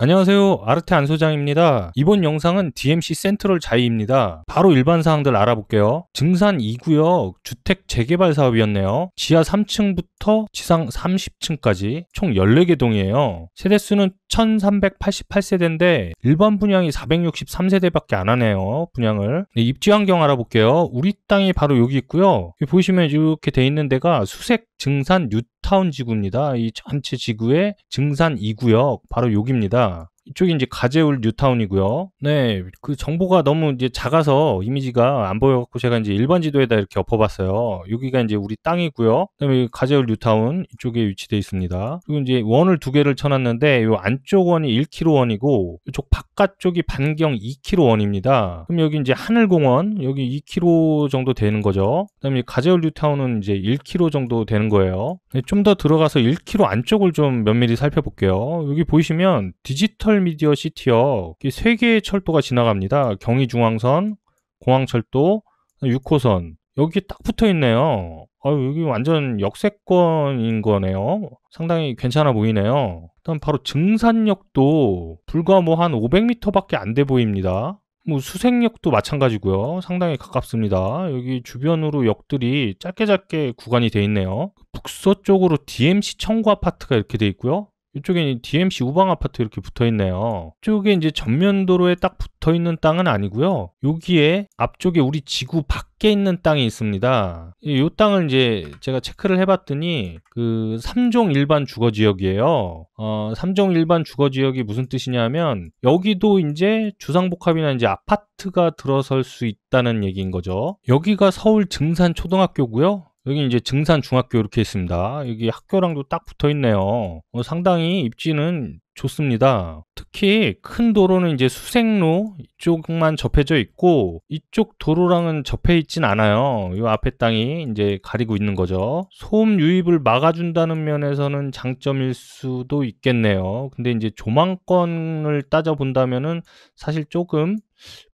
안녕하세요. 아르테 안소장입니다. 이번 영상은 DMC 센트럴 자이입니다. 바로 일반 사항들 알아볼게요. 증산 2구역 주택 재개발 사업이었네요. 지하 3층부터 지상 30층까지 총 14개 동이에요. 세대수는 1388세대인데 일반 분양이 463세대밖에 안 하네요. 분양을. 입지 환경 알아볼게요. 우리 땅이 바로 여기 있고요. 여기 보시면 이렇게 돼 있는 데가 수색 증산 뉴타운 지구입니다. 이 전체 지구의 증산 2구역 바로 여기입니다. 이쪽이 이제 가재울 뉴타운이고요. 네, 그 정보가 너무 이제 작아서 이미지가 안 보여갖고 제가 이제 일반 지도에다 이렇게 엎어봤어요. 여기가 이제 우리 땅이고요. 그다음에 가재울 뉴타운 이쪽에 위치돼 있습니다. 그리고 이제 원을 두 개를 쳐놨는데 요 안쪽 원이 1km 원이고 이쪽 바깥쪽이 반경 2km 원입니다. 그럼 여기 이제 하늘공원 여기 2km 정도 되는 거죠. 그다음에 가재울 뉴타운은 이제 1km 정도 되는 거예요. 네, 좀 더 들어가서 1km 안쪽을 좀 면밀히 살펴볼게요. 여기 보이시면 디지털 미디어 시티역 3개의 철도가 지나갑니다. 경의중앙선, 공항철도, 6호선 여기 딱 붙어 있네요. 여기 완전 역세권인 거네요. 상당히 괜찮아 보이네요. 일단 바로 증산역도 불과 뭐 한 500m 밖에 안 돼 보입니다. 뭐 수색역도 마찬가지고요. 상당히 가깝습니다. 여기 주변으로 역들이 짧게 구간이 돼 있네요. 북서쪽으로 DMC 청구 아파트가 이렇게 돼 있고요. 이쪽에 DMC 우방 아파트 이렇게 붙어 있네요. 이쪽에 이제 전면 도로에 딱 붙어 있는 땅은 아니고요. 여기에 앞쪽에 우리 지구 밖에 있는 땅이 있습니다. 이 땅을 이제 제가 체크를 해봤더니 그 3종 일반 주거 지역이에요. 3종 일반 주거 지역이 무슨 뜻이냐면 여기도 이제 주상복합이나 이제 아파트가 들어설 수 있다는 얘기인 거죠. 여기가 서울 증산 초등학교고요. 여기 이제 증산 중학교 이렇게 있습니다. 여기 학교랑도 딱 붙어 있네요. 상당히 입지는 좋습니다. 특히 큰 도로는 이제 수색로 이쪽만 접해져 있고 이쪽 도로랑은 접해 있진 않아요. 이 앞에 땅이 이제 가리고 있는 거죠. 소음 유입을 막아준다는 면에서는 장점일 수도 있겠네요. 근데 이제 조망권을 따져본다면은 사실 조금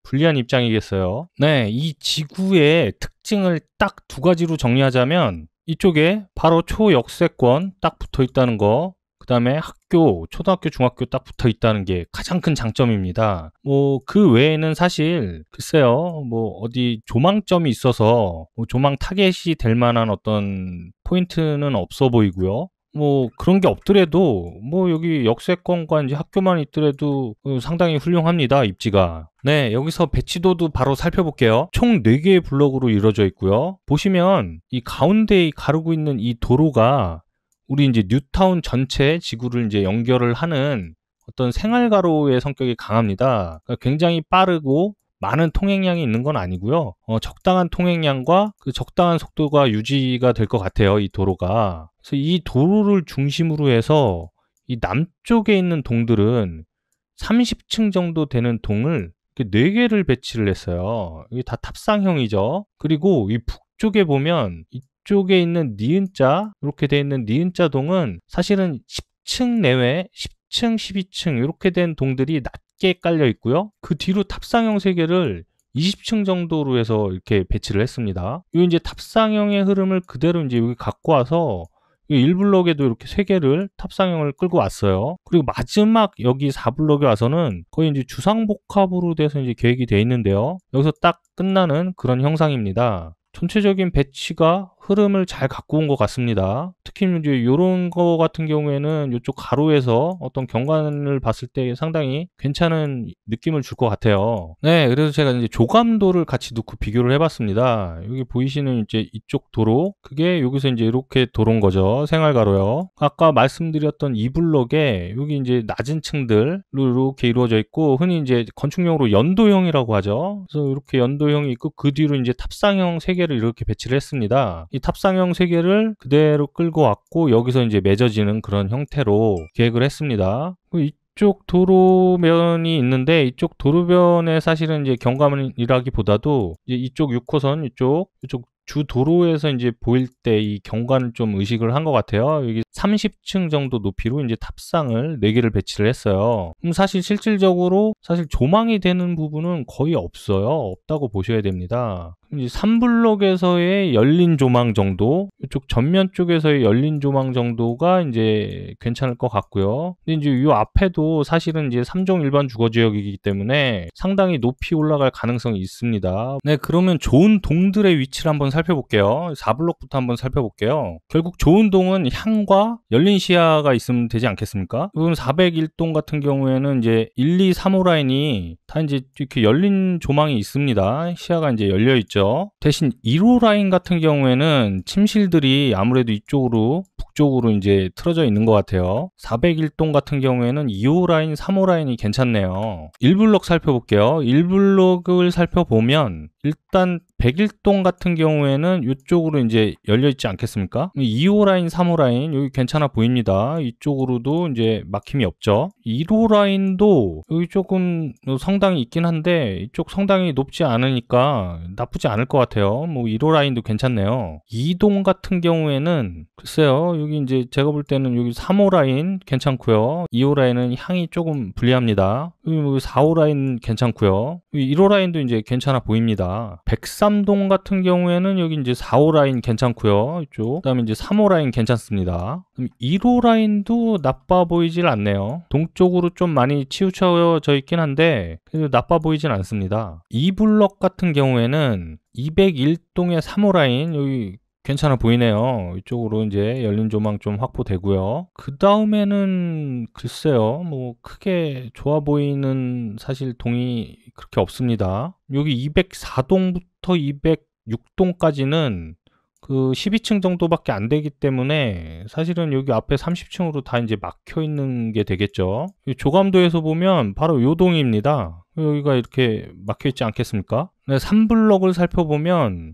불리한 입장이겠어요. 네, 이 지구의 특징을 딱 두 가지로 정리하자면 이쪽에 바로 초역세권 딱 붙어 있다는 거, 그 다음에 학교, 초등학교, 중학교 딱 붙어 있다는 게 가장 큰 장점입니다. 뭐 그 외에는 사실 글쎄요, 뭐 어디 조망점이 있어서 뭐 조망 타겟이 될 만한 어떤 포인트는 없어 보이고요. 뭐 그런 게 없더라도 뭐 여기 역세권과 이제 학교만 있더라도 상당히 훌륭합니다. 입지가. 네, 여기서 배치도도 바로 살펴볼게요. 총 4개의 블럭으로 이루어져 있고요. 보시면 이 가운데에 가르고 있는 이 도로가 우리 이제 뉴타운 전체 지구를 이제 연결을 하는 어떤 생활가로의 성격이 강합니다. 그러니까 굉장히 빠르고 많은 통행량이 있는 건 아니고요. 적당한 통행량과 그 적당한 속도가 유지가 될 것 같아요. 이 도로가. 그래서 이 도로를 중심으로 해서 이 남쪽에 있는 동들은 30층 정도 되는 동을 4개를 배치를 했어요. 이게 다 탑상형이죠. 그리고 이 북쪽에 보면 이쪽에 있는 니은자 이렇게 돼 있는 니은자 동은 사실은 10층 내외 10층, 12층 이렇게 된 동들이 낮게 깔려 있고요. 그 뒤로 탑상형 3개를 20층 정도로 해서 이렇게 배치를 했습니다. 이 이제 탑상형의 흐름을 그대로 이제 여기 갖고 와서 1블럭에도 이렇게 3개를 탑상형을 끌고 왔어요. 그리고 마지막 여기 4블럭에 와서는 거의 이제 주상복합으로 돼서 이제 계획이 돼 있는데요. 여기서 딱 끝나는 그런 형상입니다. 전체적인 배치가 흐름을 잘 갖고 온 것 같습니다. 특히 이제 이런 거 같은 경우에는 이쪽 가로에서 어떤 경관을 봤을 때 상당히 괜찮은 느낌을 줄 것 같아요. 네, 그래서 제가 이제 조감도를 같이 놓고 비교를 해봤습니다. 여기 보이시는 이제 이쪽 도로, 그게 여기서 이제 이렇게 도로인 거죠. 생활가로요. 아까 말씀드렸던 이 블럭에 여기 이제 낮은 층들로 이렇게 이루어져 있고, 흔히 이제 건축용으로 연도형이라고 하죠. 그래서 이렇게 연도형이 있고, 그 뒤로 이제 탑상형 3개를 이렇게 배치를 했습니다. 이 탑상형 3개를 그대로 끌고 왔고 여기서 이제 맺어지는 그런 형태로 계획을 했습니다. 이쪽 도로면이 있는데 이쪽 도로변에 사실은 이제 경관이라기보다도 이제 이쪽 6호선 이쪽 주 도로에서 이제 보일 때 이 경관을 좀 의식을 한 것 같아요. 여기 30층 정도 높이로 이제 탑상을 4개를 배치를 했어요. 그럼 사실 실질적으로 사실 조망이 되는 부분은 거의 없어요. 없다고 보셔야 됩니다. 이제 3블럭에서의 열린 조망 정도, 이쪽 전면 쪽에서의 열린 조망 정도가 이제 괜찮을 것 같고요. 근데 이제 이 앞에도 사실은 이제 3종 일반 주거 지역이기 때문에 상당히 높이 올라갈 가능성이 있습니다. 네, 그러면 좋은 동들의 위치를 한번 살펴볼게요. 4블럭부터 한번 살펴볼게요. 결국 좋은 동은 향과 열린 시야가 있으면 되지 않겠습니까? 이건 401동 같은 경우에는 이제 1, 2, 3호 라인이 다 이제 이렇게 열린 조망이 있습니다. 시야가 이제 열려 있죠. 대신 1호 라인 같은 경우에는 침실들이 아무래도 이쪽으로 북쪽으로 이제 틀어져 있는 것 같아요. 401동 같은 경우에는 2호 라인, 3호 라인이 괜찮네요. 1블럭 살펴볼게요. 1블럭을 살펴보면 일단 101동 같은 경우에는 이쪽으로 이제 열려 있지 않겠습니까? 2호 라인, 3호 라인 여기 괜찮아 보입니다. 이쪽으로도 이제 막힘이 없죠. 1호 라인도 여기 조금 성당이 있긴 한데 이쪽 성당이 높지 않으니까 나쁘지 않을 것 같아요. 뭐 1호 라인도 괜찮네요. 2동 같은 경우에는 글쎄요, 여기 이제 제가 볼 때는 여기 3호 라인 괜찮고요. 2호 라인은 향이 조금 불리합니다. 여기 뭐 4호 라인 괜찮고요. 1호 라인도 이제 괜찮아 보입니다. 103동 같은 경우에는 여기 이제 4호 라인 괜찮고요. 이쪽. 그다음에 이제 3호 라인 괜찮습니다. 그럼 1호 라인도 나빠 보이질 않네요. 동쪽으로 좀 많이 치우쳐져 있긴 한데 그래도 나빠 보이진 않습니다. 2블럭 같은 경우에는 201동의 3호 라인 여기 괜찮아 보이네요. 이쪽으로 이제 열린 조망 좀 확보되고요. 그 다음에는 글쎄요, 뭐 크게 좋아 보이는 사실 동이 그렇게 없습니다. 여기 204동부터 206동까지는 그 12층 정도밖에 안 되기 때문에 사실은 여기 앞에 30층으로 다 이제 막혀 있는 게 되겠죠. 조감도에서 보면 바로 요 동입니다. 여기가 이렇게 막혀 있지 않겠습니까? 네, 3블럭을 살펴보면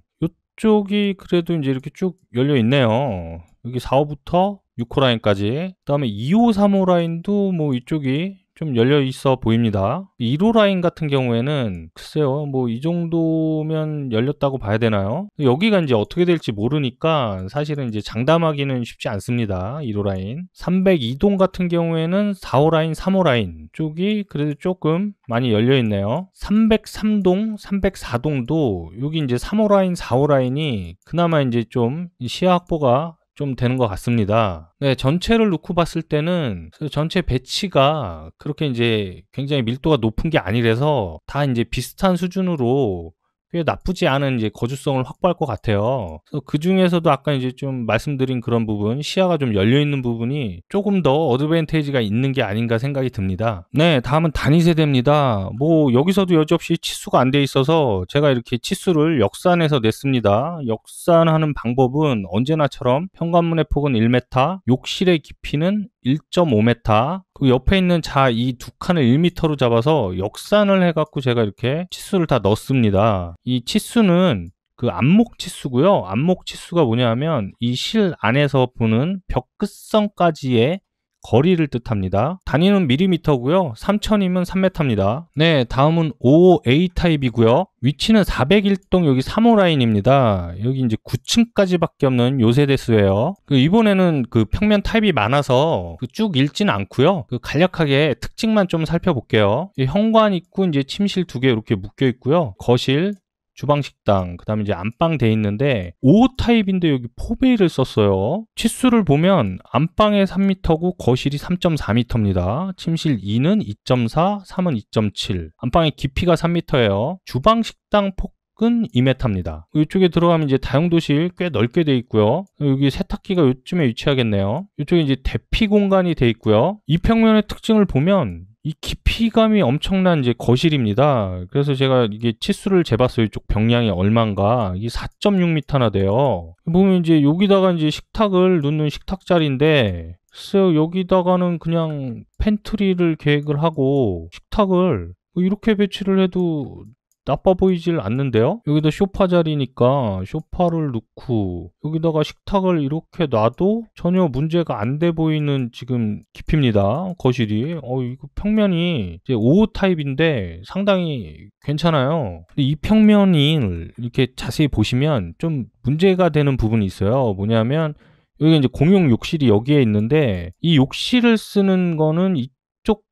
이쪽이 그래도 이제 이렇게 쭉 열려 있네요. 여기 4호부터 6호 라인까지. 그 다음에 2호, 3호 라인도 뭐 이쪽이 좀 열려 있어 보입니다. 1호 라인 같은 경우에는 글쎄요, 뭐 이 정도면 열렸다고 봐야 되나요? 여기가 이제 어떻게 될지 모르니까 사실은 이제 장담하기는 쉽지 않습니다. 1호 라인. 302동 같은 경우에는 4호 라인, 3호 라인 쪽이 그래도 조금 많이 열려 있네요. 303동, 304동도 여기 이제 3호 라인, 4호 라인이 그나마 이제 좀 시야 확보가 좀 되는 것 같습니다. 네, 전체를 놓고 봤을 때는 전체 배치가 그렇게 이제 굉장히 밀도가 높은 게 아니라서 다 이제 비슷한 수준으로 꽤 나쁘지 않은 이제 거주성을 확보할 것 같아요. 그래서 그 중에서도 아까 이제 좀 말씀드린 그런 부분, 시야가 좀 열려 있는 부분이 조금 더 어드밴테이지가 있는 게 아닌가 생각이 듭니다. 네, 다음은 단위 세대입니다. 뭐 여기서도 여지없이 치수가 안 돼 있어서 제가 이렇게 치수를 역산해서 냈습니다. 역산하는 방법은 언제나처럼 현관문의 폭은 1m, 욕실의 깊이는 1.5m, 그 옆에 있는 자 이 두 칸을 1m로 잡아서 역산을 해갖고 제가 이렇게 치수를 다 넣습니다. 이 치수는 그 안목 치수고요. 안목 치수가 뭐냐면 이 실 안에서 보는 벽 끝선까지의 거리를 뜻합니다. 단위는 밀리미터고요. 3000이면 3m입니다. 네, 다음은 5A 타입이고요. 위치는 401동 여기 3호 라인입니다. 여기 이제 9층까지밖에 없는 요세대수예요. 이번에는 그 평면 타입이 많아서 쭉 읽지는 않고요. 간략하게 특징만 좀 살펴볼게요. 현관 입구 이제 침실 2개 이렇게 묶여 있고요. 거실, 주방, 식당, 그 다음에 이제 안방 돼 있는데 5호 타입인데 여기 포베이를 썼어요. 치수를 보면 안방에 3m고 거실이 3.4m입니다. 침실 2는 2.4, 3은 2.7. 안방의 깊이가 3m예요. 주방, 식당 폭은 2m입니다. 이쪽에 들어가면 이제 다용도실 꽤 넓게 돼 있고요. 여기 세탁기가 이쯤에 위치하겠네요. 이쪽에 이제 대피 공간이 돼 있고요. 이 평면의 특징을 보면 이 깊이감이 엄청난 이제 거실입니다. 그래서 제가 이게 치수를 재봤어요. 이쪽 병량이 얼마인가. 이게 4.6m나 돼요. 보면 이제 여기다가 이제 식탁을 놓는 식탁자리인데, 글쎄요, 여기다가는 그냥 팬트리를 계획을 하고 식탁을 이렇게 배치를 해도 나빠 보이질 않는데요. 여기다 소파 자리니까 소파를 넣고 여기다가 식탁을 이렇게 놔도 전혀 문제가 안 돼 보이는 지금 깊이입니다. 거실이. 이거 평면이 이제 5호 타입인데 상당히 괜찮아요. 이 평면이 이렇게 자세히 보시면 좀 문제가 되는 부분이 있어요. 뭐냐면 여기 이제 공용 욕실이 여기에 있는데 이 욕실을 쓰는 거는 이쪽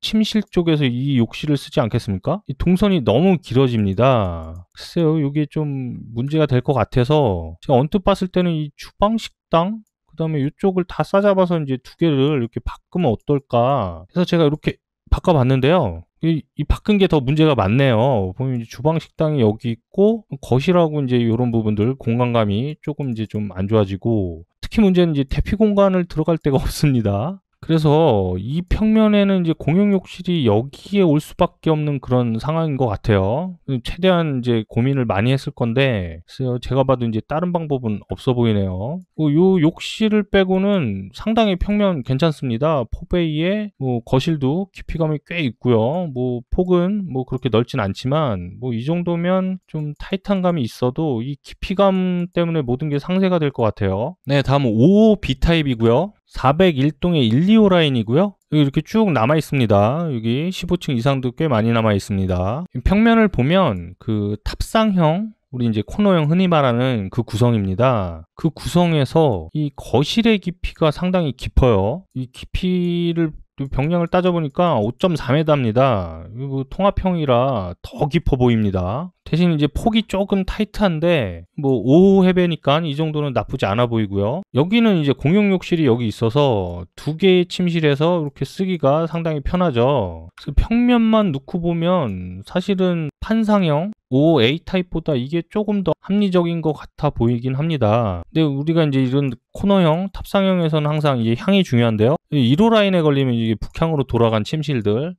침실 쪽에서 이 욕실을 쓰지 않겠습니까? 이 동선이 너무 길어집니다. 글쎄요, 이게 좀 문제가 될 것 같아서 제가 언뜻 봤을 때는 이 주방 식당 그다음에 이쪽을 다 싸잡아서 이제 두 개를 이렇게 바꾸면 어떨까 해서 제가 이렇게 바꿔봤는데요. 이 바꾼 게 더 문제가 많네요. 보면 이제 주방 식당이 여기 있고 거실하고 이제 이런 부분들 공간감이 조금 이제 좀 안 좋아지고 특히 문제는 이제 대피 공간을 들어갈 데가 없습니다. 그래서 이 평면에는 이제 공용 욕실이 여기에 올 수밖에 없는 그런 상황인 것 같아요. 최대한 이제 고민을 많이 했을 건데, 글쎄요, 제가 봐도 이제 다른 방법은 없어 보이네요. 요 욕실을 빼고는 상당히 평면 괜찮습니다. 포베이에 뭐 거실도 깊이감이 꽤 있고요. 뭐 폭은 뭐 그렇게 넓진 않지만 뭐 이 정도면 좀 타이트한 감이 있어도 이 깊이감 때문에 모든 게 상쇄가 될 것 같아요. 네, 다음은 5 B타입이고요. 401동의 1, 2호 라인이고요. 여기 이렇게 쭉 남아 있습니다. 여기 15층 이상도 꽤 많이 남아 있습니다. 평면을 보면 그 탑상형, 우리 이제 코너형 흔히 말하는 그 구성입니다. 그 구성에서 이 거실의 깊이가 상당히 깊어요. 이 깊이를 병량을 따져보니까 5.4m입니다. 이거 통합형이라 더 깊어 보입니다. 대신 이제 폭이 조금 타이트한데 뭐 5호 해배니까 이 정도는 나쁘지 않아 보이고요. 여기는 이제 공용 욕실이 여기 있어서 두 개의 침실에서 이렇게 쓰기가 상당히 편하죠. 그래서 평면만 놓고 보면 사실은 판상형 5A 타입보다 이게 조금 더 합리적인 것 같아 보이긴 합니다. 근데 우리가 이제 이런 코너형, 탑상형에서는 항상 이게 향이 중요한데요. 1호 라인에 걸리면 이게 북향으로 돌아간 침실들,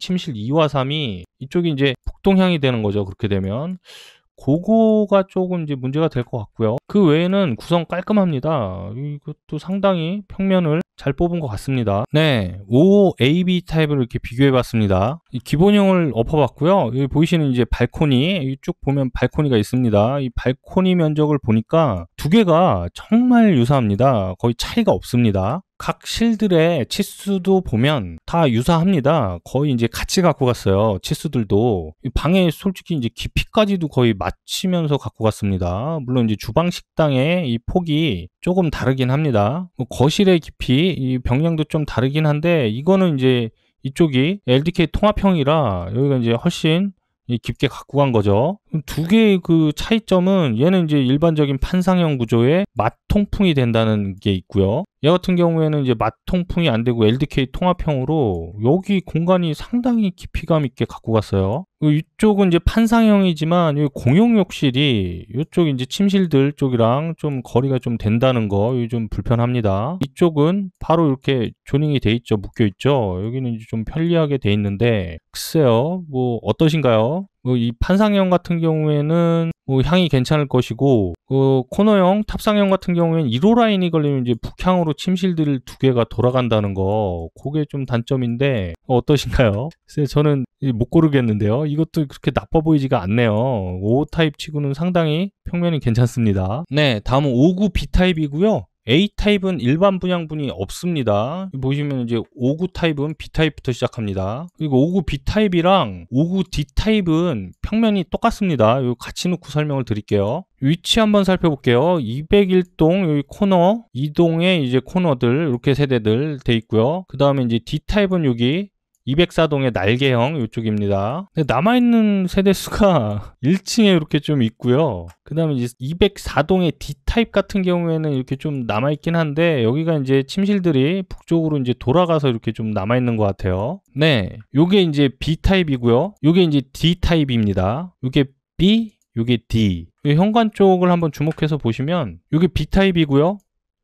침실 2와 3이 이쪽이 이제 북동향이 되는 거죠. 그렇게 되면 그거가 조금 이제 문제가 될 것 같고요. 그 외에는 구성 깔끔합니다. 이것도 상당히 평면을 잘 뽑은 것 같습니다. 네, 5AB 타입을 이렇게 비교해봤습니다. 이 기본형을 엎어봤고요. 여기 보이시는 이제 발코니, 쭉 보면 발코니가 있습니다. 이 발코니 면적을 보니까 두 개가 정말 유사합니다. 거의 차이가 없습니다. 각 실들의 치수도 보면 다 유사합니다. 거의 이제 같이 갖고 갔어요. 치수들도. 이 방에 솔직히 이제 깊이까지도 거의 맞추면서 갖고 갔습니다. 물론 이제 주방 식당의 이 폭이 조금 다르긴 합니다. 거실의 깊이, 이 병량도 좀 다르긴 한데 이거는 이제 이쪽이 LDK 통합형이라 여기가 이제 훨씬 깊게 갖고 간 거죠. 두 개의 그 차이점은 얘는 이제 일반적인 판상형 구조의 맞통풍이 된다는 게 있고요. 얘 같은 경우에는 이제 맞통풍이 안 되고 LDK 통합형으로 여기 공간이 상당히 깊이감 있게 갖고 갔어요. 이쪽은 이제 판상형이지만 이 공용 욕실이 이쪽 이제 침실들 쪽이랑 좀 거리가 좀 된다는 거, 이게 좀 불편합니다. 이쪽은 바로 이렇게 조닝이 돼 있죠. 묶여 있죠. 여기는 이제 좀 편리하게 돼 있는데 글쎄요, 뭐 어떠신가요? 이 판상형 같은 경우에는 뭐 향이 괜찮을 것이고 코너형, 탑상형 같은 경우에는 1호 라인이 걸리면 이제 북향으로 침실들 두 개가 돌아간다는 거, 그게 좀 단점인데 어떠신가요? 글쎄 저는 못 고르겠는데요. 이것도 그렇게 나빠 보이지가 않네요. 5 타입 치고는 상당히 평면이 괜찮습니다. 네, 다음은 59 B타입이고요. A타입은 일반 분양분이 없습니다. 보시면 이제 59 타입은 B타입부터 시작합니다. 그리고 59 B타입이랑 59 D타입은 평면이 똑같습니다. 이거 같이 놓고 설명을 드릴게요. 위치 한번 살펴볼게요. 201동 여기 코너, 2동에 이제 코너들 이렇게 세대들 돼 있고요. 그 다음에 이제 D타입은 여기 204동의 날개형 이쪽입니다. 남아있는 세대수가 1층에 이렇게 좀 있고요. 그 다음에 이제 204동의 D타입 같은 경우에는 이렇게 좀 남아있긴 한데 여기가 이제 침실들이 북쪽으로 이제 돌아가서 이렇게 좀 남아있는 것 같아요. 네, 요게 이제 B타입이고요. 요게 이제 D타입입니다. 요게 B, 요게 D. 현관 쪽을 한번 주목해서 보시면 요게 B타입이고요.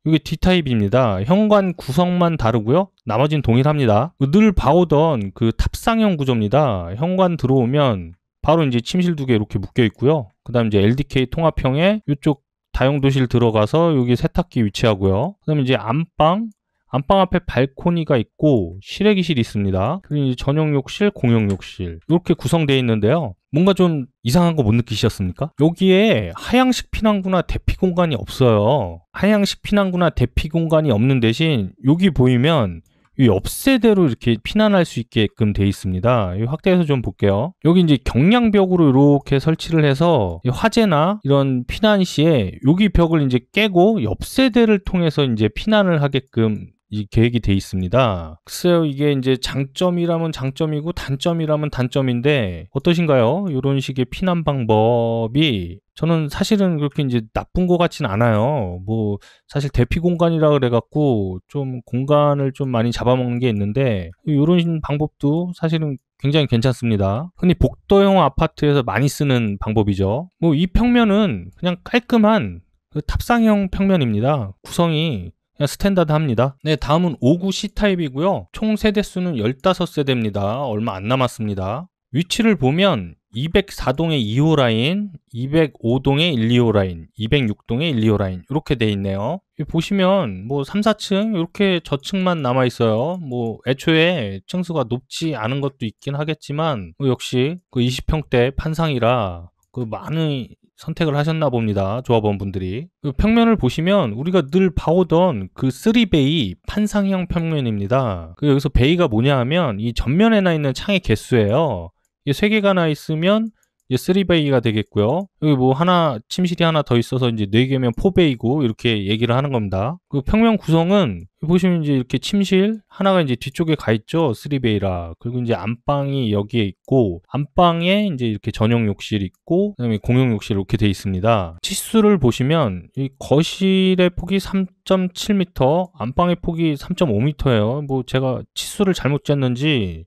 이게 D타입입니다. 현관 구성만 다르고요. 나머지는 동일합니다. 늘 봐오던 그 탑상형 구조입니다. 현관 들어오면 바로 이제 침실 두 개 이렇게 묶여 있고요. 그 다음 이제 LDK 통합형에 이쪽 다용도실 들어가서 여기 세탁기 위치하고요. 그 다음에 이제 안방 앞에 발코니가 있고 실외기실이 있습니다. 그리고 이제 전용 욕실, 공용 욕실 이렇게 구성되어 있는데요. 뭔가 좀 이상한 거 못 느끼셨습니까? 여기에 하향식 피난구나 대피 공간이 없어요. 하향식 피난구나 대피 공간이 없는 대신 여기 보이면 이 옆세대로 이렇게 피난할 수 있게끔 되어 있습니다. 이 확대해서 좀 볼게요. 여기 이제 경량벽으로 이렇게 설치를 해서 화재나 이런 피난 시에 여기 벽을 이제 깨고 옆세대를 통해서 이제 피난을 하게끔 이 계획이 돼 있습니다. 글쎄요, 이게 이제 장점이라면 장점이고 단점이라면 단점인데 어떠신가요? 이런 식의 피난 방법이 저는 사실은 그렇게 이제 나쁜 것 같진 않아요. 뭐 사실 대피 공간이라 그래갖고 좀 공간을 좀 많이 잡아먹는 게 있는데 이런 방법도 사실은 굉장히 괜찮습니다. 흔히 복도형 아파트에서 많이 쓰는 방법이죠. 뭐 이 평면은 그냥 깔끔한 그 탑상형 평면입니다. 구성이 그냥 스탠다드합니다. 네, 다음은 59 C타입이고요. 총 세대수는 15세대입니다. 얼마 안 남았습니다. 위치를 보면 204동의 2호 라인, 205동의 1, 2호 라인, 206동의 1, 2호 라인 이렇게 돼 있네요. 보시면 뭐 3, 4층 이렇게 저층만 남아 있어요. 뭐 애초에 층수가 높지 않은 것도 있긴 하겠지만 뭐 역시 그 20평대 판상이라 그 많은 선택을 하셨나 봅니다. 조합원분들이. 그 평면을 보시면 우리가 늘 봐오던 그 3베이 판상형 평면입니다. 그 여기서 베이가 뭐냐 하면 이 전면에 나 있는 창의 개수예요. 이게 3개가 나 있으면 이제 3베이가 되겠고요. 여기 뭐 하나 침실이 하나 더 있어서 이제 4개면 4베이고 이렇게 얘기를 하는 겁니다. 그 평면 구성은 보시면 이제 이렇게 침실 하나가 이제 뒤쪽에 가 있죠. 3베이라. 그리고 이제 안방이 여기에 있고 안방에 이제 이렇게 전용 욕실 있고 그다음에 공용 욕실 이렇게 돼 있습니다. 치수를 보시면 이 거실의 폭이 3.7m, 안방의 폭이 3.5m예요. 뭐 제가 치수를 잘못 쟀는지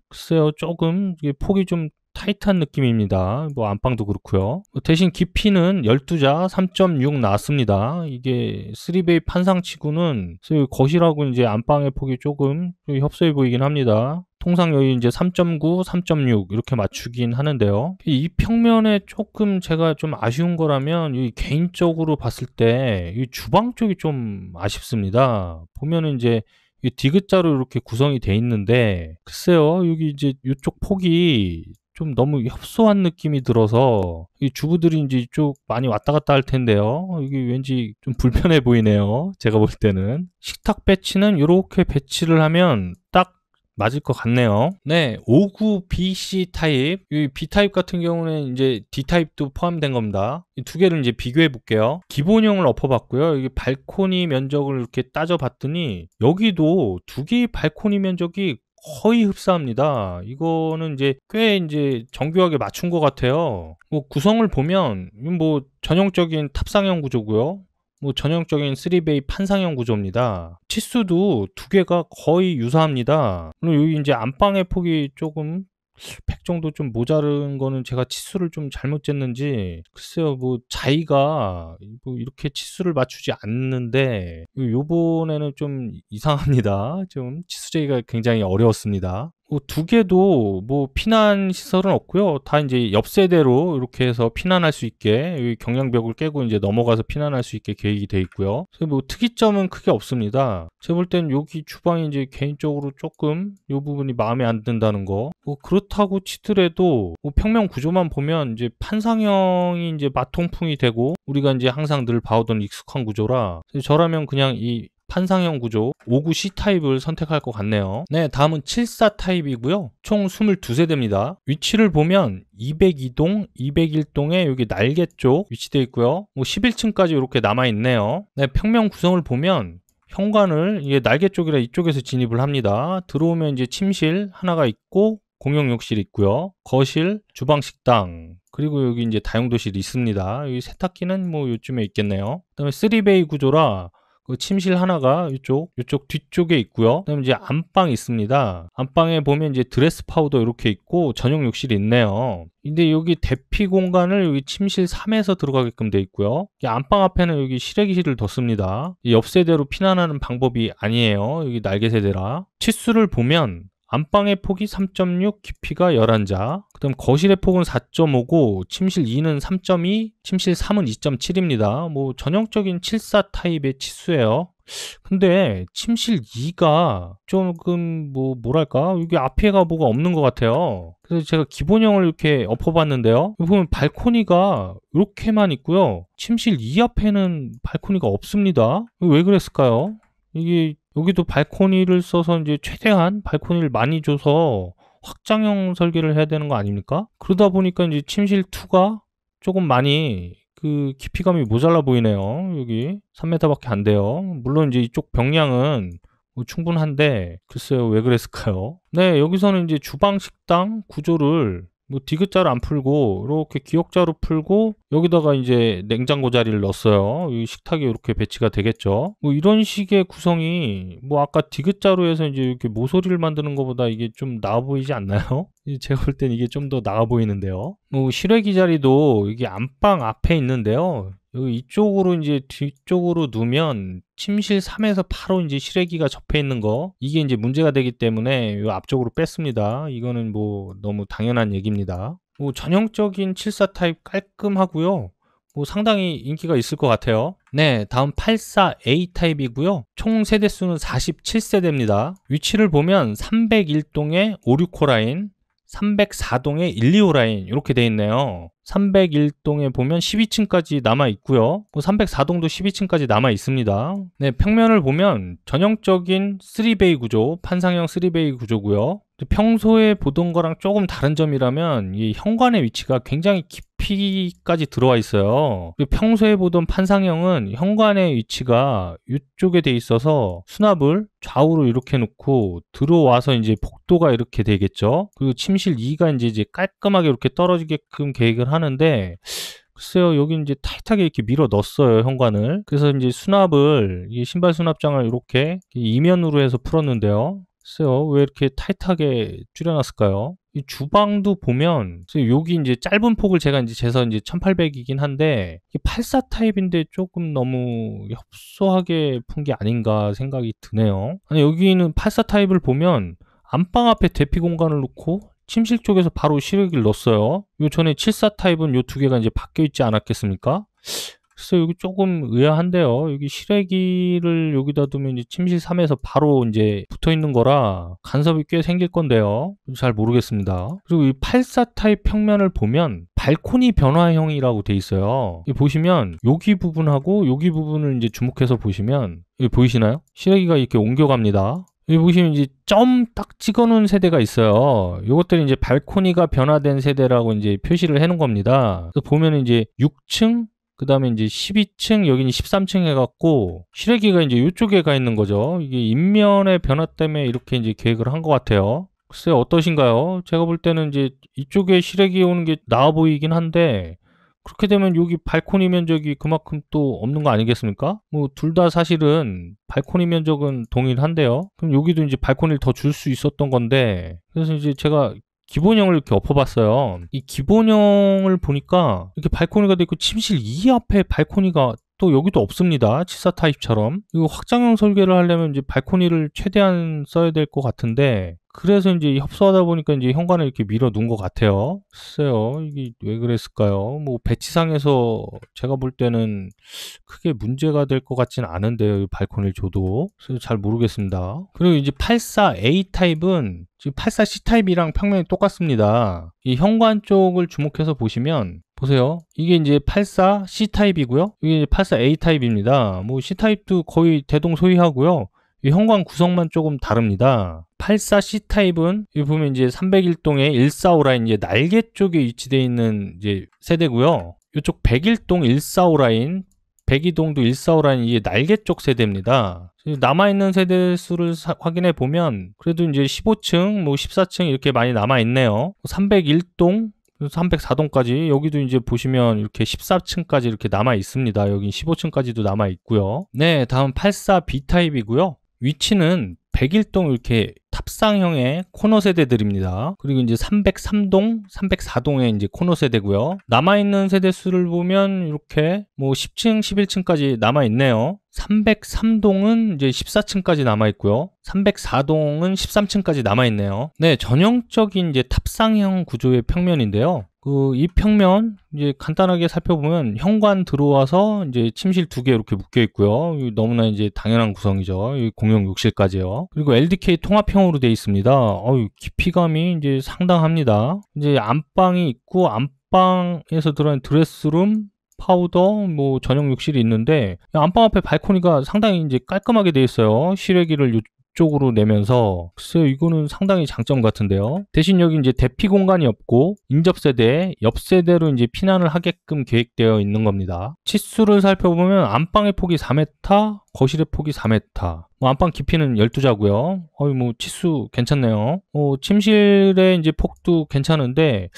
글쎄요, 조금 이게 폭이 좀 타이트한 느낌입니다. 뭐 안방도 그렇고요. 대신 깊이는 12자 3.6 나왔습니다. 이게 3베이 판상치고는 거실하고 이제 안방의 폭이 조금 협소해 보이긴 합니다. 통상 여기 이제 3.9, 3.6 이렇게 맞추긴 하는데요. 이 평면에 조금 제가 좀 아쉬운 거라면 이 개인적으로 봤을 때 이 주방 쪽이 좀 아쉽습니다. 보면은 이제 이 디귿자로 이렇게 구성이 돼 있는데 글쎄요, 여기 이제 이쪽 폭이 좀 너무 협소한 느낌이 들어서 이 주부들이 이제 이쪽 많이 왔다 갔다 할 텐데요. 이게 왠지 좀 불편해 보이네요. 제가 볼 때는. 식탁 배치는 이렇게 배치를 하면 딱 맞을 것 같네요. 네, 59BC 타입. 이 B 타입 같은 경우는 이제 D 타입도 포함된 겁니다. 이 두 개를 이제 비교해 볼게요. 기본형을 엎어봤고요. 여기 발코니 면적을 이렇게 따져봤더니 여기도 두 개의 발코니 면적이 거의 흡사합니다. 이거는 이제 꽤 이제 정교하게 맞춘 것 같아요. 뭐 구성을 보면 뭐 전형적인 탑상형 구조고요. 뭐 전형적인 3베이 판상형 구조입니다. 치수도 두 개가 거의 유사합니다. 그리고 여기 이제 안방의 폭이 조금 100 정도 좀 모자른 거는 제가 치수를 좀 잘못 쟀는지 글쎄요, 뭐 자의가 뭐 이렇게 치수를 맞추지 않는데 요번에는 좀 이상합니다. 좀 치수 재기가 굉장히 어려웠습니다. 두 개도 뭐 피난 시설은 없고요. 다 이제 옆 세대로 이렇게 해서 피난할 수 있게 여기 경량벽을 깨고 이제 넘어가서 피난할 수 있게 계획이 돼 있고요. 그래서 뭐 특이점은 크게 없습니다. 제가 볼 땐 여기 주방이 이제 개인적으로 조금 이 부분이 마음에 안 든다는 거. 뭐 그렇다고 치더라도 뭐 평면 구조만 보면 이제 판상형이 이제 맛통풍이 되고 우리가 이제 항상 늘 봐오던 익숙한 구조라 저라면 그냥 이 판상형 구조 59C 타입을 선택할 것 같네요. 네, 다음은 74 타입이고요. 총 22세대입니다. 위치를 보면 202동, 201동에 여기 날개 쪽 위치되어 있고요. 뭐 11층까지 이렇게 남아있네요. 네, 평면 구성을 보면 현관을 이게 날개 쪽이라 이쪽에서 진입을 합니다. 들어오면 이제 침실 하나가 있고 공용 욕실이 있고요. 거실, 주방, 식당, 그리고 여기 이제 다용도실이 있습니다. 여기 세탁기는 뭐 요쯤에 있겠네요. 그다음에 3베이 구조라 그 침실 하나가 이쪽 뒤쪽에 있고요. 그다음에 이제 안방이 있습니다. 안방에 보면 이제 드레스 파우더 이렇게 있고 전용 욕실이 있네요. 근데 여기 대피 공간을 여기 침실 3에서 들어가게끔 돼 있고요. 안방 앞에는 여기 실외기실을 뒀습니다. 옆 세대로 피난하는 방법이 아니에요. 여기 날개 세대라. 치수를 보면 안방의 폭이 3.6, 깊이가 11자. 그 다음 거실의 폭은 4.5고 침실 2는 3.2, 침실 3은 2.7입니다. 뭐 전형적인 74 타입의 치수예요. 근데 침실 2가 조금 뭐랄까 여기 앞에가 뭐가 없는 것 같아요. 그래서 제가 기본형을 이렇게 엎어봤는데요. 여기 보면 발코니가 이렇게만 있고요. 침실 2 앞에는 발코니가 없습니다. 왜 그랬을까요? 이게 여기도 발코니를 써서 이제 최대한 발코니를 많이 줘서 확장형 설계를 해야 되는 거 아닙니까? 그러다 보니까 이제 침실 2가 조금 많이 그 깊이감이 모자라 보이네요. 여기 3m밖에 안 돼요. 물론 이제 이쪽 벽량은 뭐 충분한데 글쎄요 왜 그랬을까요? 네, 여기서는 이제 주방 식당 구조를 뭐 디귿자로 안 풀고 이렇게 기역자로 풀고 여기다가 이제 냉장고 자리를 넣었어요. 이 식탁이 이렇게 배치가 되겠죠. 뭐 이런 식의 구성이 뭐 아까 디귿자로 해서 이제 이렇게 모서리를 만드는 것보다 이게 좀 나아 보이지 않나요? 제가 볼 땐 이게 좀 더 나아 보이는데요. 뭐 실외기 자리도 이게 안방 앞에 있는데요. 여기 이쪽으로 이제 뒤쪽으로 누면 침실 3에서 바로 이제 실외기가 접해 있는 거 이게 이제 문제가 되기 때문에 이 앞쪽으로 뺐습니다. 이거는 뭐 너무 당연한 얘기입니다. 뭐 전형적인 74 타입 깔끔하고요. 뭐 상당히 인기가 있을 것 같아요. 네, 다음 84A 타입이고요. 총 세대수는 47세대입니다. 위치를 보면 301동에 56호 라인, 304동에 125 라인 이렇게 돼 있네요. 301동에 보면 12층까지 남아 있고요. 304동도 12층까지 남아 있습니다. 네, 평면을 보면 전형적인 3베이 구조, 판상형 3베이 구조고요. 평소에 보던 거랑 조금 다른 점이라면 이 현관의 위치가 굉장히 깊이까지 들어와 있어요. 평소에 보던 판상형은 현관의 위치가 이쪽에 돼 있어서 수납을 좌우로 이렇게 놓고 들어와서 이제 복도가 이렇게 되겠죠. 그리고 침실 2가 이제 깔끔하게 이렇게 떨어지게끔 계획을 하는데 글쎄요, 여기 이제 타이트하게 이렇게 밀어 넣었어요, 현관을. 그래서 이제 수납을, 이 신발 수납장을 이렇게 이면으로 해서 풀었는데요. 글쎄요, 왜 이렇게 타이트하게 줄여놨을까요? 이 주방도 보면, 여기 이제 짧은 폭을 제가 이제 재서 이제 1800이긴 한데, 84 타입인데 조금 너무 협소하게 푼 게 아닌가 생각이 드네요. 아니, 여기는 84 타입을 보면, 안방 앞에 대피 공간을 놓고, 침실 쪽에서 바로 실외기를 넣었어요. 요 전에 74 타입은 요 두 개가 이제 바뀌어 있지 않았겠습니까? 그래서 여기 조금 의아한데요. 여기 실외기를 여기다 두면 이제 침실 3에서 바로 이제 붙어 있는 거라 간섭이 꽤 생길 건데요. 잘 모르겠습니다. 그리고 이 84 타입 평면을 보면 발코니 변화형이라고 돼 있어요. 여기 보시면 여기 부분하고 여기 부분을 이제 주목해서 보시면 여기 보이시나요? 실외기가 이렇게 옮겨갑니다. 여기 보시면 이제 점 딱 찍어놓은 세대가 있어요. 이것들이 이제 발코니가 변화된 세대라고 이제 표시를 해놓은 겁니다. 그래서 보면 이제 6층, 그 다음에 이제 12층, 여기는 13층 해갖고, 실외기가 이제 이쪽에 가 있는 거죠. 이게 인면의 변화 때문에 이렇게 이제 계획을 한 것 같아요. 글쎄요, 어떠신가요? 제가 볼 때는 이제 이쪽에 실외기 오는 게 나아 보이긴 한데, 그렇게 되면 여기 발코니 면적이 그만큼 또 없는 거 아니겠습니까? 뭐 둘 다 사실은 발코니 면적은 동일한데요. 그럼 여기도 이제 발코니를 더 줄 수 있었던 건데, 그래서 이제 제가 기본형을 이렇게 엎어봤어요. 이 기본형을 보니까 이렇게 발코니가 돼 있고 침실 2 앞에 발코니가 또 여기도 없습니다. 74 타입처럼. 이거 확장형 설계를 하려면 이제 발코니를 최대한 써야 될 것 같은데 그래서 이제 협소하다 보니까 이제 현관을 이렇게 밀어 놓은 것 같아요. 글쎄요, 이게 왜 그랬을까요? 뭐 배치상에서 제가 볼 때는 크게 문제가 될 것 같지는 않은데요, 이 발코니를 줘도. 그래서 잘 모르겠습니다. 그리고 이제 84A 타입은 지금 84C 타입이랑 평면이 똑같습니다. 이 현관 쪽을 주목해서 보시면 보세요. 이게 이제 84C 타입이고요. 이게 84A 타입입니다. 뭐 C 타입도 거의 대동소이하고요. 이 현관 구성만 조금 다릅니다. 84C 타입은 여기 보면 이제 301동에 145 라인 이제 날개 쪽에 위치되어 있는 이제 세대고요. 이쪽 101동 145 라인, 102동도 145 라인 이게 날개 쪽 세대입니다. 남아있는 세대 수를 확인해 보면 그래도 이제 15층, 뭐 14층 이렇게 많이 남아있네요. 301동 304동까지 여기도 이제 보시면 이렇게 14층까지 이렇게 남아 있습니다. 여기 15층까지도 남아 있고요. 네, 다음 84B 타입이고요. 위치는 101동 이렇게 탑상형의 코너 세대들입니다. 그리고 이제 303동, 304동의 이제 코너 세대고요. 남아있는 세대 수를 보면 이렇게 뭐 10층, 11층까지 남아있네요. 303동은 이제 14층까지 남아있고요. 304동은 13층까지 남아있네요. 네, 전형적인 이제 탑상형 구조의 평면인데요. 이 평면 이제 간단하게 살펴보면 현관 들어와서 이제 침실 2개 이렇게 묶여 있고요. 너무나 이제 당연한 구성이죠. 공용 욕실까지요. 그리고 LDK 통합형으로 되어 있습니다. 깊이감이 이제 상당합니다. 이제 안방이 있고 안방에서 들어가는 드레스룸, 파우더, 뭐 전용 욕실이 있는데 안방 앞에 발코니가 상당히 이제 깔끔하게 되어 있어요. 실외기를 위쪽으로 내면서 글쎄요, 이거는 상당히 장점 같은데요. 대신 여기 이제 대피 공간이 없고 인접 세대, 옆 세대로 이제 피난을 하게끔 계획되어 있는 겁니다. 치수를 살펴보면 안방의 폭이 4m, 거실의 폭이 4m. 안방 깊이는 12자고요. 뭐 치수 괜찮네요. 침실의 이제 폭도 괜찮은데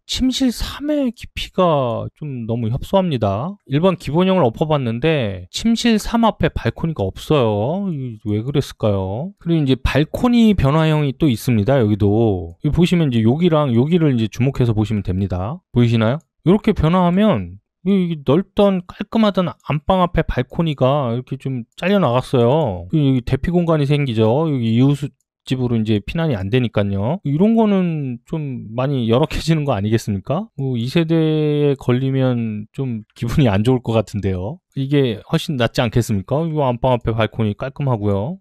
침실 3의 깊이가 좀 너무 협소합니다. 일반 기본형을 엎어봤는데 침실 3 앞에 발코니가 없어요. 왜 그랬을까요? 그리고 이제 발코니 변화형이 또 있습니다. 여기도 여기 보시면 이제 여기랑 여기를 이제 주목해서 보시면 됩니다. 보이시나요? 이렇게 변화하면 이 넓던 깔끔하던 안방 앞에 발코니가 이렇게 좀 잘려 나갔어요. 여기 대피 공간이 생기죠. 여기 이웃 집으로 이제 피난이 안 되니까요. 이런 거는 좀 많이 열악해지는 거 아니겠습니까? 2세대에 걸리면 좀 기분이 안 좋을 것 같은데요. 이게 훨씬 낫지 않겠습니까? 이거 안방 앞에 발코니 깔끔하고요.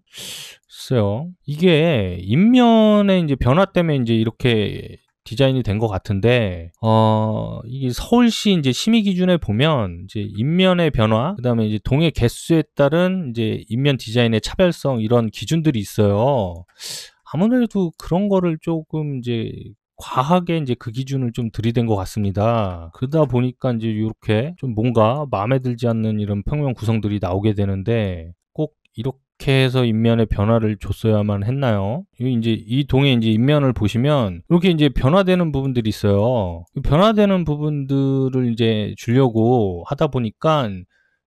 글쎄요. 이게 인면의 이제 변화 때문에 이제 이렇게 디자인이 된 것 같은데, 이게 서울시 이제 심의 기준에 보면, 이제 인면의 변화, 그 다음에 이제 동의 개수에 따른 이제 인면 디자인의 차별성, 이런 기준들이 있어요. 아무래도 그런 거를 조금 이제 과하게 이제 그 기준을 좀 들이댄 것 같습니다. 그러다 보니까 이제 이렇게 좀 뭔가 마음에 들지 않는 이런 평면 구성들이 나오게 되는데, 꼭 이렇게 해서 인면의 변화를 줬어야만 했나요? 이제 이 동의 이제 인면을 보시면 이렇게 이제 변화되는 부분들이 있어요. 변화되는 부분들을 이제 주려고 하다 보니까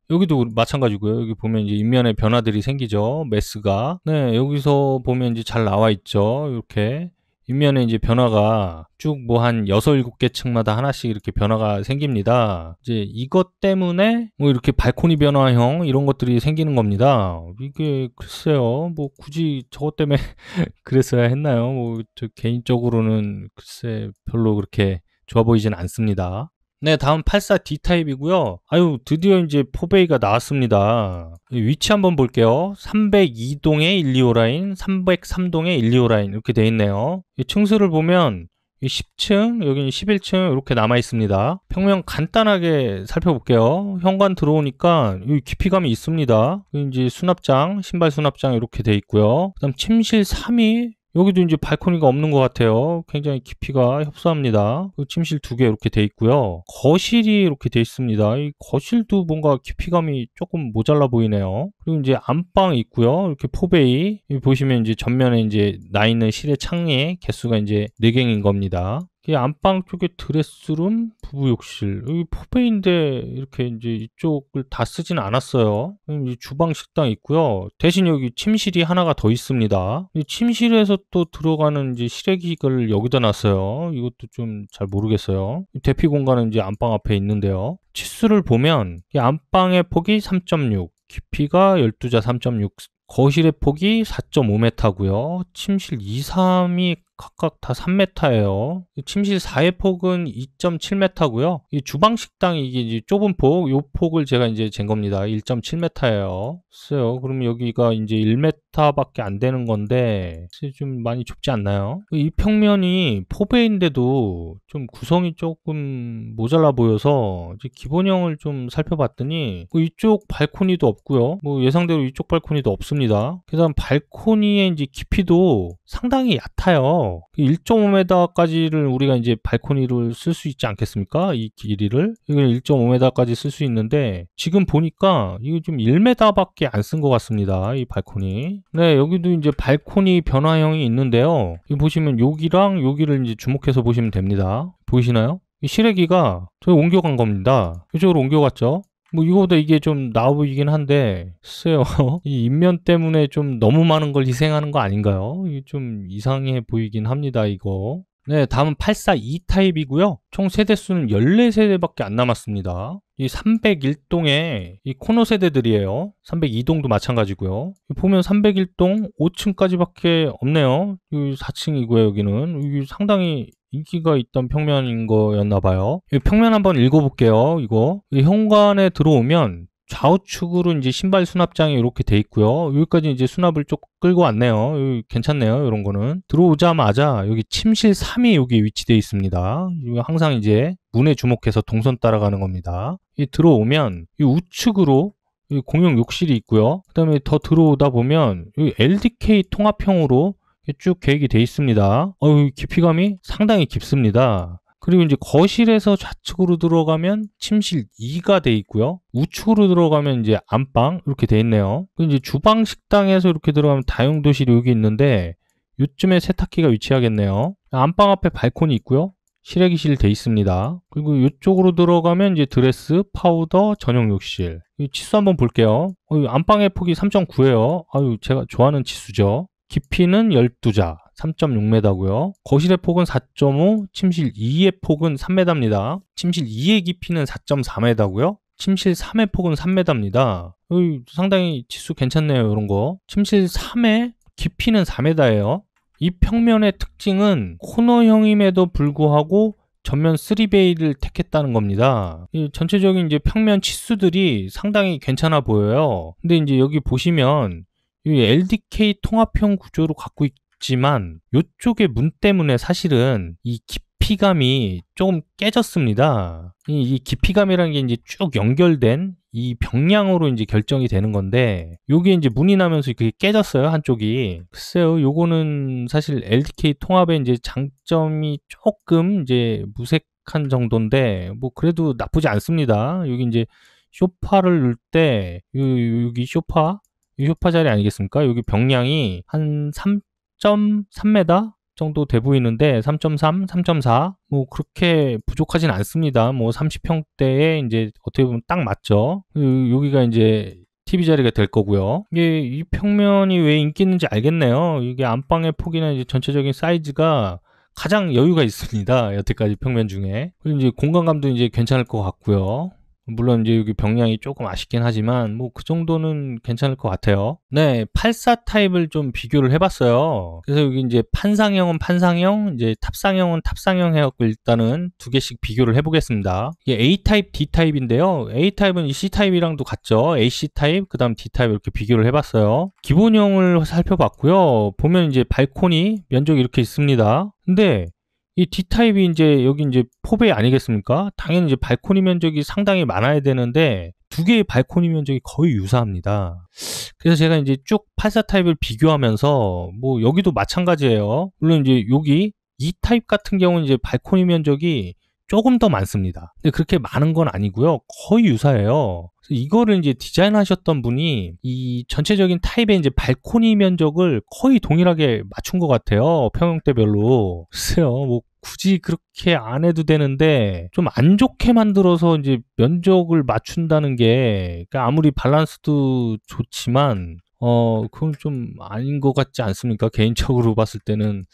여기도 마찬가지고요. 여기 보면 이제 인면의 변화들이 생기죠. 메스가. 네, 여기서 보면 이제 잘 나와 있죠. 이렇게. 인면에 이제 변화가 쭉 뭐 한 6, 7개 층마다 하나씩 이렇게 변화가 생깁니다. 이제 이것 때문에 뭐 이렇게 발코니 변화형 이런 것들이 생기는 겁니다. 이게 글쎄요, 뭐 굳이 저것 때문에 그랬어야 했나요? 뭐 저 개인적으로는 글쎄 별로 그렇게 좋아 보이진 않습니다. 네, 다음 84D 타입이고요. 아유, 드디어 이제 포베이가 나왔습니다. 위치 한번 볼게요. 302동의 125 라인, 303동의 125 라인 이렇게 돼 있네요. 이 층수를 보면 10층, 여기는 11층 이렇게 남아 있습니다. 평면 간단하게 살펴볼게요. 현관 들어오니까 여기 깊이감이 있습니다. 이제 수납장, 신발 수납장 이렇게 돼 있고요. 그다음 침실 3위. 여기도 이제 발코니가 없는 것 같아요. 굉장히 깊이가 협소합니다. 침실 2개 이렇게 돼 있고요. 거실이 이렇게 돼 있습니다. 이 거실도 뭔가 깊이감이 조금 모자라 보이네요. 그리고 이제 안방 있고요. 이렇게 포베이. 여기 보시면 이제 전면에 이제 나 있는 실의 창의 개수가 이제 4개인 겁니다. 이 안방 쪽에 드레스룸, 부부욕실. 여기 포베이인데 이렇게 이제 이쪽을 다 쓰진 않았어요. 이 주방 식당 있고요. 대신 여기 침실이 하나가 더 있습니다. 이 침실에서 또 들어가는 이제 실외기를 여기다 놨어요. 이것도 좀 잘 모르겠어요. 대피 공간은 이제 안방 앞에 있는데요. 치수를 보면 이 안방의 폭이 3.6, 깊이가 12자 3.6, 거실의 폭이 4.5m고요. 침실 2, 3이 각각 다 3m예요. 침실 4의 폭은 2.7m고요. 이 주방 식당이 이게 좁은 폭, 요 폭을 제가 이제 잰 겁니다. 1.7m예요. 글쎄요. 그럼 여기가 이제 1m밖에 안 되는 건데 좀 많이 좁지 않나요? 이 평면이 포베인데도 좀 구성이 조금 모자라 보여서 이제 기본형을 좀 살펴봤더니 이쪽 발코니도 없고요. 뭐 예상대로 이쪽 발코니도 없습니다. 그다음 발코니의 이제 깊이도 상당히 얕아요. 1.5m까지를 우리가 이제 발코니를 쓸 수 있지 않겠습니까? 이 길이를. 이걸 1.5m까지 쓸 수 있는데 지금 보니까 이거 좀 1m밖에 안 쓴 것 같습니다. 이 발코니. 네, 여기도 이제 발코니 변화형이 있는데요. 여기 보시면 여기랑 여기를 이제 주목해서 보시면 됩니다. 보이시나요? 이 실외기가 저기 옮겨간 겁니다. 이쪽으로 옮겨갔죠? 뭐 이거보다 이게 좀 나아 보이긴 한데 글쎄요. 이 인면 때문에 좀 너무 많은 걸 희생하는 거 아닌가요? 이게 좀 이상해 보이긴 합니다. 이거. 네, 다음은 842 타입이고요. 총 세대수는 14세대밖에 안 남았습니다. 이 301동의 이 코너 세대들이에요. 302동도 마찬가지고요. 보면 301동 5층까지밖에 없네요. 4층이고요. 여기는 여기 상당히 인기가 있던 평면인 거였나 봐요. 이 평면 한번 읽어볼게요. 이거 이 현관에 들어오면 좌우측으로 이제 신발 수납장이 이렇게 돼 있고요. 여기까지 이제 수납을 쭉 끌고 왔네요. 여기 괜찮네요. 이런 거는 들어오자마자 여기 침실 3이 여기 위치되어 있습니다. 이거 항상 이제 문에 주목해서 동선 따라가는 겁니다. 이 들어오면 이 우측으로 여기 공용 욕실이 있고요. 그 다음에 더 들어오다 보면 여기 LDK 통합형으로 쭉 계획이 되어 있습니다. 깊이감이 상당히 깊습니다. 그리고 이제 거실에서 좌측으로 들어가면 침실 2가 돼 있고요. 우측으로 들어가면 이제 안방 이렇게 돼 있네요. 그리고 이제 주방 식당에서 이렇게 들어가면 다용도실이 여기 있는데 요쯤에 세탁기가 위치하겠네요. 안방 앞에 발코니 있고요. 실외기실 돼 있습니다. 그리고 이쪽으로 들어가면 이제 드레스, 파우더, 전용 욕실. 이 치수 한번 볼게요. 안방의 폭이 3.9예요. 제가 좋아하는 치수죠. 깊이는 12자, 3.6m고요. 거실의 폭은 4.5, 침실 2의 폭은 3m입니다. 침실 2의 깊이는 4.4m고요. 침실 3의 폭은 3m입니다. 상당히 치수 괜찮네요, 이런 거. 침실 3의 깊이는 4m예요. 이 평면의 특징은 코너형임에도 불구하고 전면 3베이를 택했다는 겁니다. 이 전체적인 이제 평면 치수들이 상당히 괜찮아 보여요. 근데 이제 여기 보시면 이 LDK 통합형 구조로 갖고 있지만 이쪽의 문 때문에 사실은 이 깊이감이 조금 깨졌습니다. 이 깊이감이라는 게 이제 쭉 연결된 이 병량으로 이제 결정이 되는 건데, 요게 이제 문이 나면서 그게 깨졌어요, 한쪽이. 글쎄요, 요거는 사실 LDK 통합의 이제 장점이 조금 이제 무색한 정도인데, 뭐 그래도 나쁘지 않습니다. 여기 이제 소파를 넣을 때, 여기 소파, 이 소파 자리 아니겠습니까? 여기 병량이 한 3.3m 정도 돼 보이는데 3.3, 3.4 뭐 그렇게 부족하진 않습니다. 뭐 30평대에 이제 어떻게 보면 딱 맞죠. 여기가 이제 TV 자리가 될 거고요. 이게 이 평면이 왜 인기 있는지 알겠네요. 이게 안방의 폭이나 이제 전체적인 사이즈가 가장 여유가 있습니다. 여태까지 평면 중에. 그리고 이제 공간감도 이제 괜찮을 것 같고요. 물론 이제 여기 병량이 조금 아쉽긴 하지만 뭐 그 정도는 괜찮을 것 같아요. 네, 84 타입을 좀 비교를 해봤어요. 그래서 여기 이제 판상형은 판상형, 이제 탑상형은 탑상형 해갖고 일단은 두 개씩 비교를 해보겠습니다. 이게 A 타입, D 타입인데요. A 타입은 이 C 타입이랑도 같죠. AC 타입, 그 다음 D 타입 이렇게 비교를 해봤어요. 기본형을 살펴봤고요. 보면 이제 발코니 면적이 이렇게 있습니다. 근데 이 D타입이 이제 여기 이제 포베이 아니겠습니까? 당연히 이제 발코니 면적이 상당히 많아야 되는데 두 개의 발코니 면적이 거의 유사합니다. 그래서 제가 이제 쭉 84 타입을 비교하면서 뭐 여기도 마찬가지예요. 물론 이제 여기 E타입 같은 경우는 이제 발코니 면적이 조금 더 많습니다. 근데 그렇게 많은 건 아니고요. 거의 유사해요. 그래서 이거를 이제 디자인하셨던 분이 이 전체적인 타입의 이제 발코니 면적을 거의 동일하게 맞춘 것 같아요. 평형대별로. 글쎄요, 뭐 굳이 그렇게 안 해도 되는데 좀 안 좋게 만들어서 이제 면적을 맞춘다는 게 그러니까 아무리 밸런스도 좋지만 그건 좀 아닌 것 같지 않습니까? 개인적으로 봤을 때는.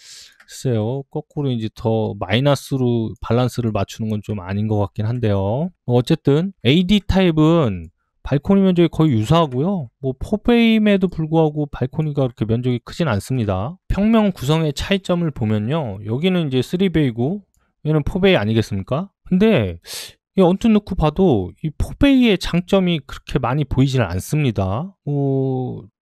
글쎄요, 거꾸로 이제 더 마이너스로 밸런스를 맞추는 건 좀 아닌 것 같긴 한데요. 어쨌든 AD 타입은 발코니 면적이 거의 유사하고요. 뭐 포베임에도 불구하고 발코니가 그렇게 면적이 크진 않습니다. 평면 구성의 차이점을 보면요, 여기는 이제 3베이고 얘는 포베이 아니겠습니까? 근데 언뜻 놓고 봐도 이 포베이의 장점이 그렇게 많이 보이지는 않습니다.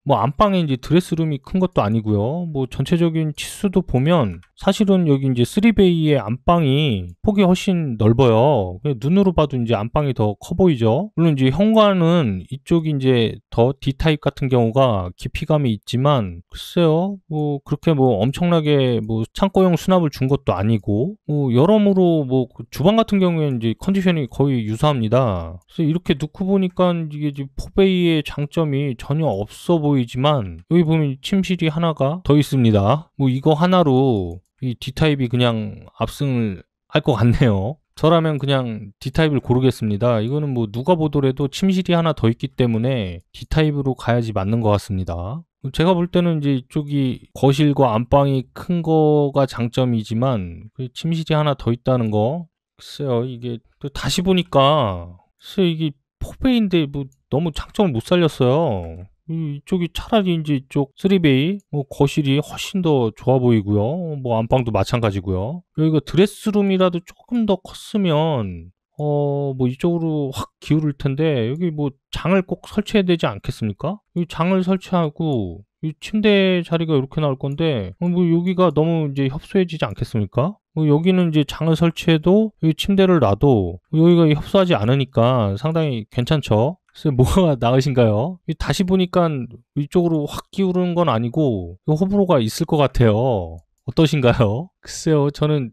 뭐 안방에 이제 드레스룸이 큰 것도 아니고요. 뭐 전체적인 치수도 보면 사실은 여기 이제 3베이의 안방이 폭이 훨씬 넓어요. 눈으로 봐도 이제 안방이 더 커 보이죠. 물론 이제 현관은 이쪽이 이제 더 D타입 같은 경우가 깊이감이 있지만 글쎄요, 뭐 그렇게 뭐 엄청나게 뭐 창고용 수납을 준 것도 아니고 뭐 여러모로 뭐 주방 같은 경우에는 이제 컨디션이 거의 유사합니다. 그래서 이렇게 놓고 보니까 이게 이제 포베이의 장점이 전혀 없어 보이지만 여기 보면 침실이 하나가 더 있습니다. 뭐 이거 하나로 이 D타입이 그냥 압승을 할 것 같네요. 저라면 그냥 D타입을 고르겠습니다. 이거는 뭐 누가 보더라도 침실이 하나 더 있기 때문에 D타입으로 가야지 맞는 것 같습니다. 제가 볼 때는 이제 이쪽이 거실과 안방이 큰 거가 장점이지만 그 침실이 하나 더 있다는 거, 글쎄요, 이게 또 다시 보니까 글쎄 이게 포베이인데 뭐 너무 장점을 못 살렸어요. 이쪽이 차라리 이제 이쪽 3베이 뭐 거실이 훨씬 더 좋아 보이고요. 뭐 안방도 마찬가지고요. 여기가 드레스룸이라도 조금 더 컸으면 뭐 이쪽으로 확 기울을 텐데 여기 뭐 장을 꼭 설치해야 되지 않겠습니까? 이 장을 설치하고 이 침대 자리가 이렇게 나올 건데 뭐 여기가 너무 이제 협소해지지 않겠습니까? 뭐 여기는 이제 장을 설치해도 여기 침대를 놔도 여기가 협소하지 않으니까 상당히 괜찮죠. 글쎄 뭐가 나으신가요? 다시 보니까 위쪽으로 확 기울은 건 아니고 호불호가 있을 것 같아요. 어떠신가요? 글쎄요, 저는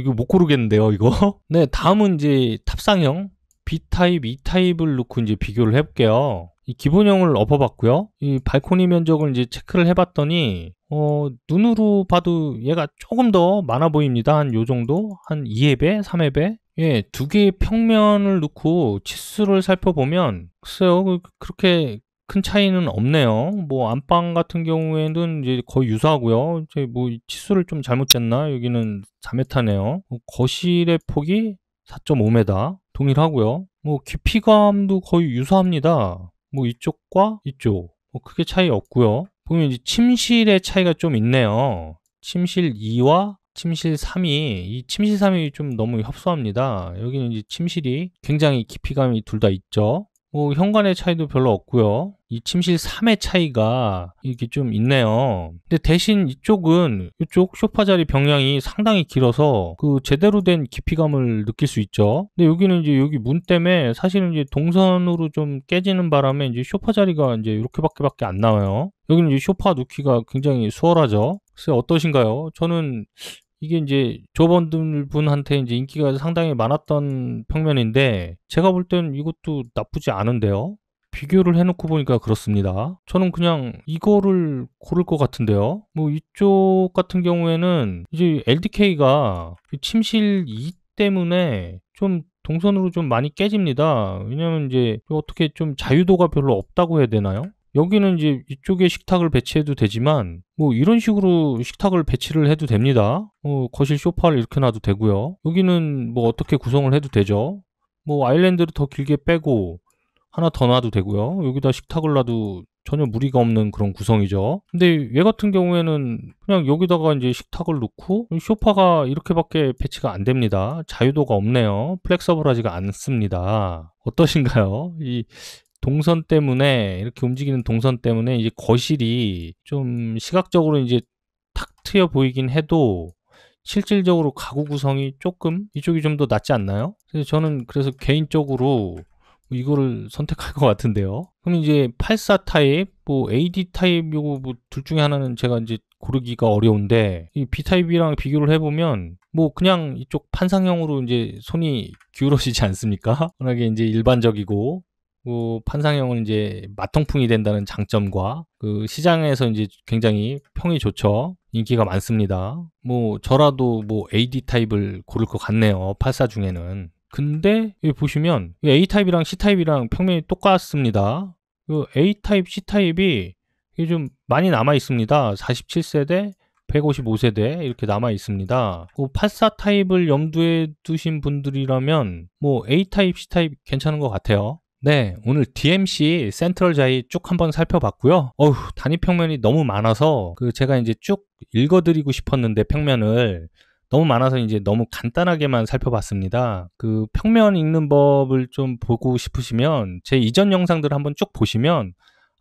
이거 못 고르겠는데요, 이거. 네, 다음은 이제 탑상형 B타입, E타입을 놓고 이제 비교를 해볼게요. 이 기본형을 엎어봤고요. 이 발코니 면적을 이제 체크를 해봤더니 눈으로 봐도 얘가 조금 더 많아 보입니다. 한 요 정도? 한 2회배? 3회배? 예, 두 개의 평면을 놓고 치수를 살펴보면 글쎄요, 그렇게 큰 차이는 없네요. 뭐 안방 같은 경우에는 이제 거의 유사하고요. 이제 뭐 치수를 좀 잘못 쟀나? 여기는 4m네요. 거실의 폭이 4.5m 동일하고요. 뭐 깊이감도 거의 유사합니다. 뭐 이쪽과 이쪽 뭐 크게 차이 없고요. 보면 이제 침실의 차이가 좀 있네요. 침실 2와 침실 3이 이 침실 3이 좀 너무 협소합니다. 여기는 이제 침실이 굉장히 깊이감이 둘 다 있죠. 뭐 현관의 차이도 별로 없고요. 이 침실 3의 차이가 이게 좀 있네요. 근데 대신 이쪽은 이쪽 소파 자리 병량이 상당히 길어서 그 제대로 된 깊이감을 느낄 수 있죠. 근데 여기는 이제 여기 문 때문에 사실은 이제 동선으로 좀 깨지는 바람에 이제 소파 자리가 이제 이렇게밖에 안 나와요. 여기는 이제 소파 놓기가 굉장히 수월하죠. 글쎄 어떠신가요? 저는 이게 이제 조원분한테 이제 인기가 상당히 많았던 평면인데 제가 볼 땐 이것도 나쁘지 않은데요. 비교를 해놓고 보니까 그렇습니다. 저는 그냥 이거를 고를 것 같은데요. 뭐 이쪽 같은 경우에는 이제 LDK가 침실 2 때문에 좀 동선으로 좀 많이 깨집니다. 왜냐면 이제 어떻게 좀 자유도가 별로 없다고 해야 되나요? 여기는 이제 이쪽에 식탁을 배치해도 되지만 뭐 이런 식으로 식탁을 배치를 해도 됩니다. 거실 소파를 이렇게 놔도 되고요. 여기는 뭐 어떻게 구성을 해도 되죠. 뭐 아일랜드를 더 길게 빼고 하나 더 놔도 되고요. 여기다 식탁을 놔도 전혀 무리가 없는 그런 구성이죠. 근데 얘 같은 경우에는 그냥 여기다가 이제 식탁을 놓고 소파가 이렇게밖에 배치가 안 됩니다. 자유도가 없네요. 플렉서블하지가 않습니다. 어떠신가요? 이 동선 때문에 이렇게 움직이는 동선 때문에 이제 거실이 좀 시각적으로 이제 탁 트여 보이긴 해도 실질적으로 가구 구성이 조금 이쪽이 좀 더 낫지 않나요? 그래서 저는 그래서 개인적으로 이거를 선택할 것 같은데요. 그럼 이제 84 타입, 뭐 AD 타입 요거 뭐 둘 중에 하나는 제가 이제 고르기가 어려운데 이 B 타입이랑 비교를 해보면 뭐 그냥 이쪽 판상형으로 이제 손이 기울어지지 않습니까? 워낙에 이제 일반적이고 판상형은 이제 마통풍이 된다는 장점과 그 시장에서 이제 굉장히 평이 좋죠. 인기가 많습니다. 뭐 저라도 뭐 AD 타입을 고를 것 같네요. 84 중에는. 근데 여기 보시면 A 타입이랑 C 타입이랑 평면이 똑같습니다. A 타입, C 타입이 좀 많이 남아 있습니다. 47세대, 155세대 이렇게 남아 있습니다. 84 타입을 염두에 두신 분들이라면 뭐 A 타입, C 타입 괜찮은 것 같아요. 네, 오늘 DMC 센트럴 자이 쭉 한번 살펴봤고요. 단위 평면이 너무 많아서 제가 이제 쭉 읽어드리고 싶었는데 평면을 너무 많아서 이제 너무 간단하게만 살펴봤습니다. 그 평면 읽는 법을 좀 보고 싶으시면 제 이전 영상들을 한번 쭉 보시면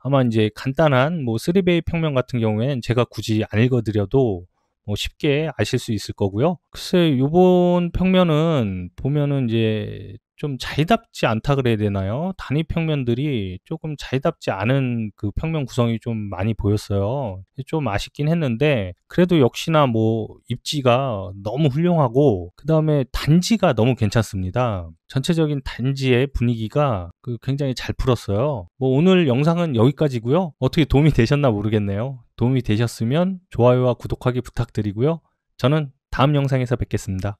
아마 이제 간단한 뭐 3베이 평면 같은 경우에는 제가 굳이 안 읽어드려도 뭐 쉽게 아실 수 있을 거고요. 글쎄, 요번 평면은 보면은 이제 좀 자리답지 않다 그래야 되나요? 단위 평면들이 조금 자리답지 않은 그 평면 구성이 좀 많이 보였어요. 좀 아쉽긴 했는데 그래도 역시나 뭐 입지가 너무 훌륭하고 그 다음에 단지가 너무 괜찮습니다. 전체적인 단지의 분위기가 굉장히 잘 풀었어요. 뭐 오늘 영상은 여기까지고요. 어떻게 도움이 되셨나 모르겠네요. 도움이 되셨으면 좋아요와 구독하기 부탁드리고요. 저는 다음 영상에서 뵙겠습니다.